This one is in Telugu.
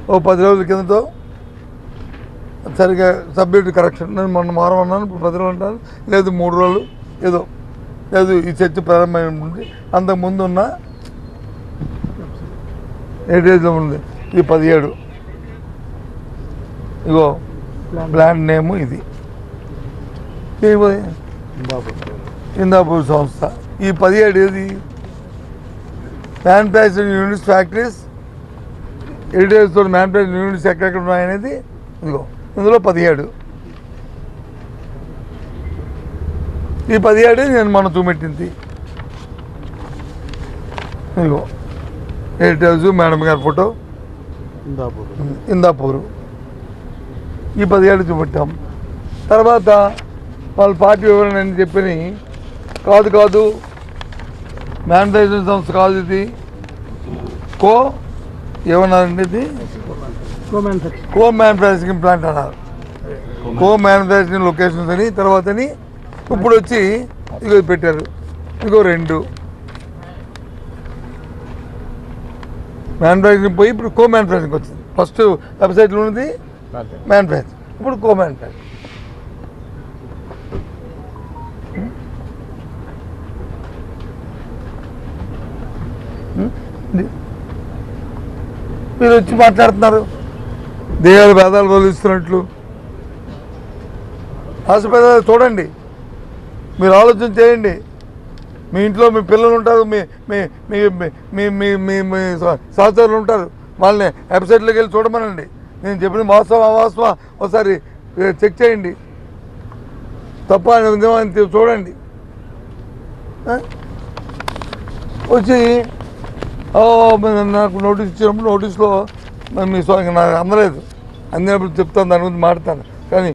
ఓ 10 రోజుల కిందతో సరిగా సబ్జెక్ట్ కరెక్షన్ నేను మొన్న మారమన్నాను, ఇప్పుడు 10 రోజులు అంటాను, లేదు 3 రోజులు ఏదో లేదు. ఈ చర్చ ప్రారంభమైంది. అంతకుముందు ఉన్న ఏ డేస్లో ఉంది ఈ 17. ఇగో ప్లాన్ నేము ఇది ఇందాపూర్ సంస్థ. ఈ 17 ఏది మ్యానుఫ్యాక్చరింగ్ యూనిట్స్, ఫ్యాక్టరీస్, హెరిటేజ్ తోటి మ్యానుఫ్యాక్చరింగ్ యూనిట్స్ ఎక్కడెక్కడ ఉన్నాయనేది ఇదిగో ఇందులో 17. ఈ 17 నేను మనం చూపెట్టింది. ఇదిగో హెరిటేజ్ మేడం గారి ఫోటో ఇందాపూరు. ఈ 17 చూపెట్టాం. తర్వాత వాళ్ళ పార్టీ వివరణ అని చెప్పి కాదు మ్యానుఫ్యాక్చరింగ్ సంస్థ కాదు ఇది, ఏమన్నారండి ఇది కో మ్యానుఫ్యాక్చరింగ్ ప్లాంట్ అన్నారు. కో మ్యానుఫ్యాక్చరింగ్ లొకేషన్స్ అని తర్వాతని ఇప్పుడు వచ్చి ఇగో పెట్టారు. ఇగో 2 మ్యానుఫ్యాక్చరింగ్ పోయి ఇప్పుడు కో మ్యానుఫ్యాక్చరింగ్ వచ్చింది. ఫస్ట్ వెబ్సైట్లో ఉన్నది మ్యానుఫ్యాక్చరింగ్, ఇప్పుడు కో మ్యానుఫ్యాక్చరింగ్. మీరు వచ్చి మాట్లాడుతున్నారు దేహాలు భేదాలు బలిస్తున్నట్లు. హాస్పిటల్ చూడండి, మీరు ఆలోచన చేయండి. మీ ఇంట్లో మీ పిల్లలు ఉంటారు, మీ మీ మీ మీ మీ మీ మీ సహచరులు ఉంటారు, వాళ్ళని వెబ్సైట్లోకి వెళ్ళి చూడమనండి. నేను చెప్పిన వాస్తవం అవాస్తవం ఒకసారి చెక్ చేయండి. తప్ప నిజమని చూడండి. వచ్చి నాకు నోటీస్ ఇచ్చినప్పుడు నోటీస్లో మీ నాకు అందలేదు, అందినప్పుడు చెప్తాను, దాని గురించి మాట్లాడతాను. కానీ